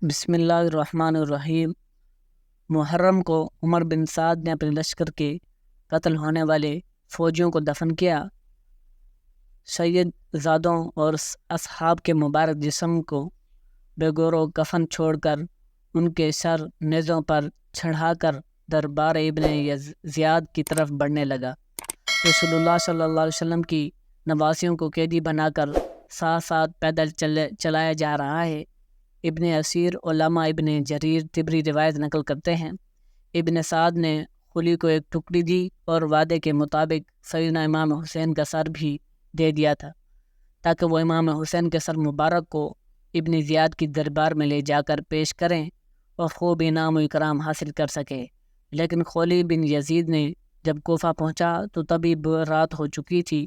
بسم اللہ الرحمن الرحیم۔ محرم کو عمر بن سعد نے اپنے لشکر کے قتل ہونے والے فوجیوں کو دفن کیا۔ سید زادوں اور اصحاب کے مبارک جسم کو بے گور و کفن چھوڑ کر ان کے سر نیزوں پر چڑھا کر دربار ابن زیاد کی طرف بڑھنے لگا۔ رسول اللہ صلی اللہ علیہ وسلم کی نواسیوں کو قیدی بنا کر ساتھ ساتھ پیدل چلایا جا رہا ہے۔ ابن اسیر علامہ ابن جریر طبری روایت نقل کرتے ہیں، ابن سعد نے خلی کو ایک ٹکڑی دی اور وعدے کے مطابق سیدنا امام حسین کا سر بھی دے دیا تھا تاکہ وہ امام حسین کے سر مبارک کو ابن زیاد کی دربار میں لے جا کر پیش کریں اور خوب انعام و اکرام حاصل کر سکے۔ لیکن خلی بن یزید نے جب کوفہ پہنچا تو تبھی رات ہو چکی تھی،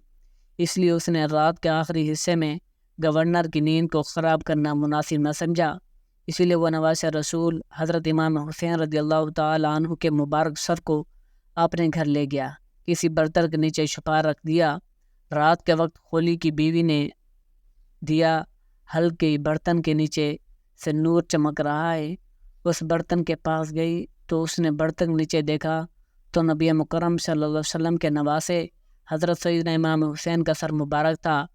اس لیے اس نے رات کے آخری حصے میں گورنر کی نیند کو خراب کرنا مناسب نہ سمجھا، اسی لیے وہ نواز رسول حضرت امام حسین رضی اللہ تعالیٰ عنہ کے مبارک سر کو اپنے گھر لے گیا، کسی برتن کے نیچے چھپا رکھ دیا۔ رات کے وقت خلی کی بیوی نے دیا ہلکے برتن کے نیچے سے نور چمک رہا ہے، اس برتن کے پاس گئی تو اس نے برتن نیچے دیکھا تو نبی مکرم صلی اللہ علیہ وسلم کے نواسے حضرت سیدنا امام حسین کا سر مبارک تھا۔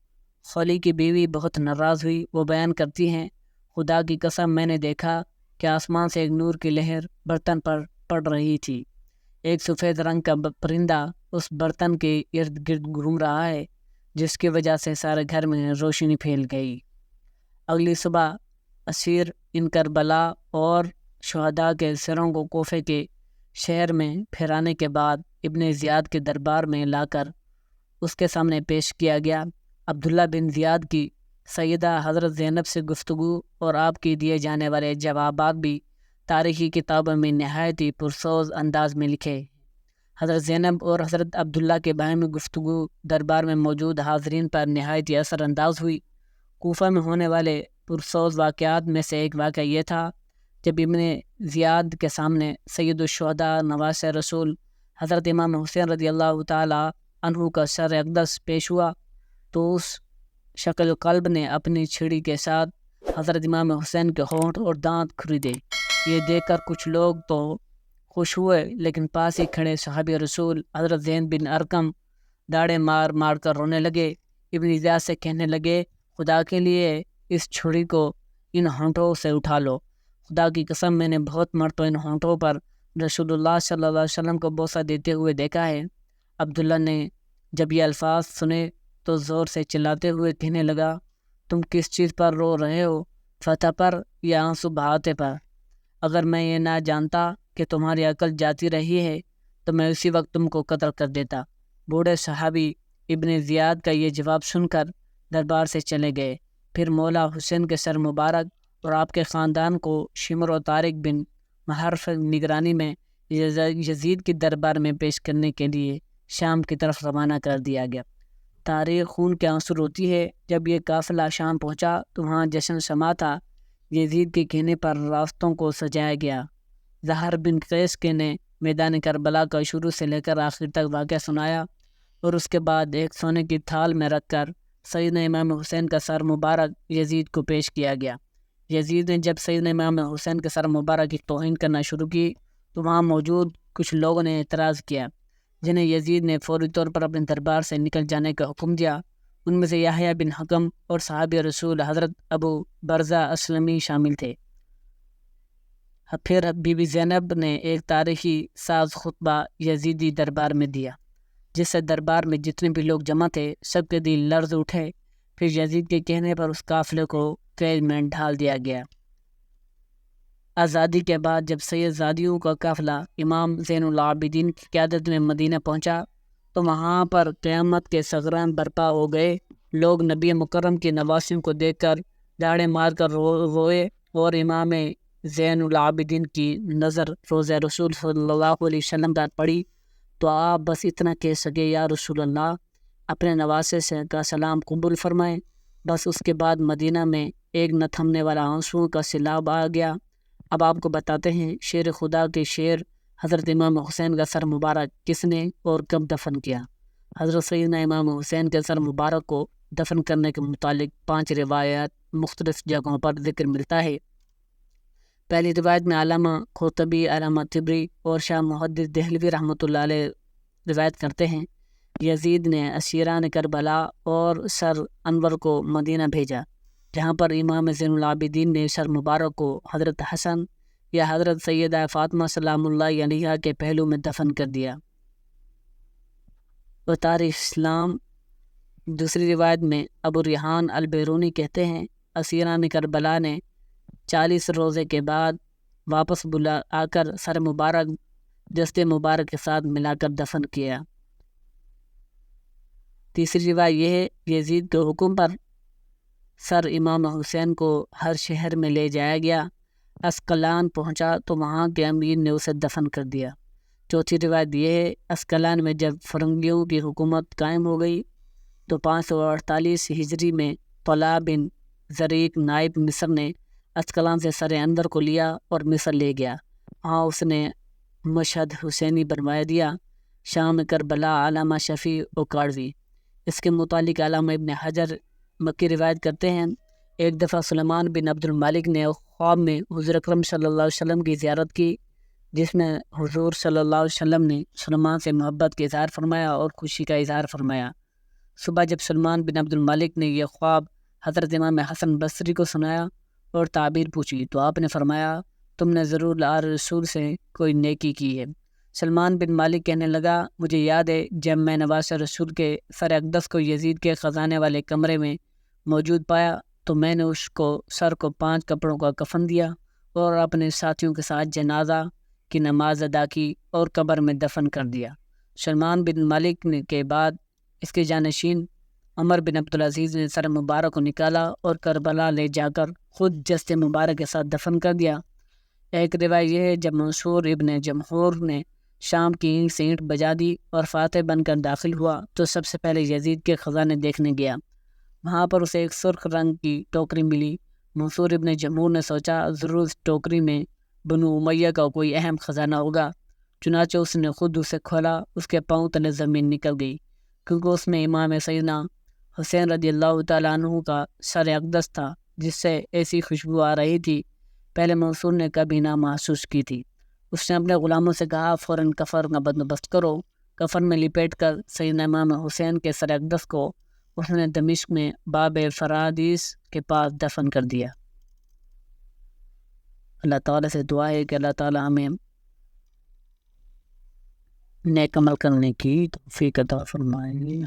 خلی کی بیوی بہت ناراض ہوئی، وہ بیان کرتی ہیں، خدا کی قسم میں نے دیکھا کہ آسمان سے ایک نور کی لہر برتن پر پڑ رہی تھی، ایک سفید رنگ کا پرندہ اس برتن کے ارد گرد گھوم رہا ہے، جس کی وجہ سے سارے گھر میں روشنی پھیل گئی۔ اگلی صبح اسیر ان کربلا اور شہداء کے سروں کو کوفے کے شہر میں پھیرانے کے بعد ابن زیاد کے دربار میں لا کر اس کے سامنے پیش کیا گیا۔ عبداللہ بن زیاد کی سیدہ حضرت زینب سے گفتگو اور آپ کی دیے جانے والے جوابات بھی تاریخی کتابوں میں نہایت ہی پرسوز انداز میں لکھے۔ حضرت زینب اور حضرت عبداللہ کے باہمی گفتگو دربار میں موجود حاضرین پر نہایت ہی اثر انداز ہوئی۔ کوفہ میں ہونے والے پرسوز واقعات میں سے ایک واقعہ یہ تھا، جب ابن زیاد کے سامنے سید الشہداء نواز رسول حضرت امام حسین رضی اللہ تعالیٰ عنہ کا سر اقدس پیش ہوا تو اس شکل قلب نے اپنی چھڑی کے ساتھ حضرت امام حسین کے ہونٹ اور دانت کھریدے۔ یہ دیکھ کر کچھ لوگ تو خوش ہوئے، لیکن پاس ہی کھڑے صحابی رسول حضرت زید بن ارقم داڑے مار مار کر رونے لگے۔ ابن زیاد سے کہنے لگے، خدا کے لیے اس چھڑی کو ان ہونٹوں سے اٹھا لو، خدا کی قسم میں نے بہت مرتبہ ان ہونٹوں پر رسول اللہ صلی اللہ علیہ وسلم کو بوسہ دیتے ہوئے دیکھا ہے۔ عبداللہ نے جب یہ الفاظ سنے تو زور سے چلاتے ہوئے کہنے لگا، تم کس چیز پر رو رہے ہو، فتح پر یا آنسو بہاتے پر؟ اگر میں یہ نہ جانتا کہ تمہاری عقل جاتی رہی ہے تو میں اسی وقت تم کو قتل کر دیتا۔ بوڑھے صحابی ابن زیاد کا یہ جواب سن کر دربار سے چلے گئے۔ پھر مولا حسین کے سر مبارک اور آپ کے خاندان کو شمر و طارق بن محرف نگرانی میں یزید کی دربار میں پیش کرنے کے لیے شام کی طرف روانہ کر دیا گیا۔ تاریخ خون کے آنسو روتی ہے۔ جب یہ قافلہ شام پہنچا تو وہاں جشن سما تھا۔ یزید کے کہنے پر راستوں کو سجایا گیا۔ زہر بن قیس کے نے میدان کربلا کا شروع سے لے کر آخر تک واقعہ سنایا اور اس کے بعد ایک سونے کی تھال میں رکھ کر سیدنا امام حسین کا سر مبارک یزید کو پیش کیا گیا۔ یزید نے جب سیدنا امام حسین کے سر مبارک کی توہین کرنا شروع کی تو وہاں موجود کچھ لوگوں نے اعتراض کیا، جنہیں یزید نے فوری طور پر اپنے دربار سے نکل جانے کا حکم دیا۔ ان میں سے یحییٰ بن حکم اور صحابی رسول حضرت ابو برزہ اسلمی شامل تھے۔ پھر بی بی زینب نے ایک تاریخی ساز خطبہ یزیدی دربار میں دیا، جس سے دربار میں جتنے بھی لوگ جمع تھے سب کے دل لرز اٹھے۔ پھر یزید کے کہنے پر اس قافلے کو قید میں ڈھال دیا گیا۔ آزادی کے بعد جب سید زادیوں کا قافلہ امام زین العابدین کی قیادت میں مدینہ پہنچا تو وہاں پر قیامت کے صغران برپا ہو گئے۔ لوگ نبی مکرم کی نواسیوں کو دیکھ کر داڑے مار کر روئے اور امام زین العابدین کی نظر روضہ رسول صلی اللہ علیہ وسلم پر پڑی تو آپ بس اتنا کہہ سکے، یا رسول اللہ، اپنے نواسے سے کا سلام قبول فرمائیں۔ بس اس کے بعد مدینہ میں ایک نہ تھمنے والا آنسوؤں کا سیلاب آ گیا۔ اب آپ کو بتاتے ہیں شیر خدا کے شیر حضرت امام حسین کا سر مبارک کس نے اور کب دفن کیا۔ حضرت سیدنا امام حسین کے سر مبارک کو دفن کرنے کے متعلق 5 روایات مختلف جگہوں پر ذکر ملتا ہے۔ پہلی روایت میں علامہ قرطبی، علامہ طبری اور شاہ محدث دہلوی رحمۃ اللہ علیہ روایت کرتے ہیں، یزید نے اسیران کربلا اور سر انور کو مدینہ بھیجا، جہاں پر امام زین العابدین نے سر مبارک کو حضرت حسن یا حضرت سیدہ فاطمہ سلام اللہ علیہا کے پہلو میں دفن کر دیا۔ و تاریخ اسلام دوسری روایت میں ابو ریحان البیرونی کہتے ہیں، اسیران کربلا نے 40 روزے کے بعد واپس بلا آ کر سر مبارک جسد مبارک کے ساتھ ملا کر دفن کیا۔ تیسری روایت یہ ہے، یزید کے حکم پر سر امام حسین کو ہر شہر میں لے جایا گیا، اسقلان پہنچا تو وہاں کے امیر نے اسے دفن کر دیا۔ چوتھی روایت یہ ہے، اسقلان میں جب فرنگیوں کی حکومت قائم ہو گئی تو 548 ہجری میں طلحہ بن زریق نائب مصر نے اسقلان سے سر اندر کو لیا اور مصر لے گیا، وہاں اس نے مشہد حسینی بنوا دیا۔ شام کربلا علامہ شفیع اوکاڑوی، اس کے متعلق علامہ ابن حجر مکی روایت کرتے ہیں، ایک دفعہ سلیمان بن عبد المالک نے خواب میں حضور اکرم صلی اللہ علیہ وسلم کی زیارت کی، جس میں حضور صلی اللہ علیہ وسلم نے سلیمان سے محبت کا اظہار فرمایا اور خوشی کا اظہار فرمایا۔ صبح جب سلیمان بن عبد المالک نے یہ خواب حضرت امام حسن بصری کو سنایا اور تعبیر پوچھی تو آپ نے فرمایا، تم نے ضرور آل رسول سے کوئی نیکی کی ہے۔ سلمان بن مالک کہنے لگا، مجھے یاد ہے جب میں نواز رسول کے سر اقدس کو یزید کے خزانے والے کمرے میں موجود پایا تو میں نے اس کو سر کو 5 کپڑوں کا کفن دیا اور اپنے ساتھیوں کے ساتھ جنازہ کی نماز ادا کی اور قبر میں دفن کر دیا۔ سلمان بن مالک کے بعد اس کے جانشین عمر بن عبدالعزیز نے سر مبارک کو نکالا اور کربلا لے جا کر خود جسد مبارک کے ساتھ دفن کر دیا۔ ایک روایت یہ ہے، جب منصور ابن جمہور نے شام کی اینٹ سے اینٹ بجا دی اور فاتح بن کر داخل ہوا تو سب سے پہلے یزید کے خزانے دیکھنے گیا، وہاں پر اسے ایک سرخ رنگ کی ٹوکری ملی۔ منصور ابن جمہور نے سوچا ضرور اس ٹوکری میں بنو امیہ کا کوئی اہم خزانہ ہوگا، چنانچہ اس نے خود اسے کھولا، اس کے پاؤں تلے زمین نکل گئی، کیونکہ اس میں امام سیدنا حسین رضی اللہ تعالیٰ عنہ کا سر اقدس تھا، جس سے ایسی خوشبو آ رہی تھی پہلے منصور نے کبھی نہ محسوس کی تھی۔ اس نے اپنے غلاموں سے کہا، فوراً کفن کا بندوبست کرو۔ کفن میں لپیٹ کر سیدنا امام حسین کے سر اقدس کو اس نے دمشق میں باب فرادیس کے پاس دفن کر دیا۔ اللہ تعالیٰ سے دعا ہے کہ اللہ تعالیٰ ہمیں نیک عمل کرنے کی توفیق عطا فرمائے۔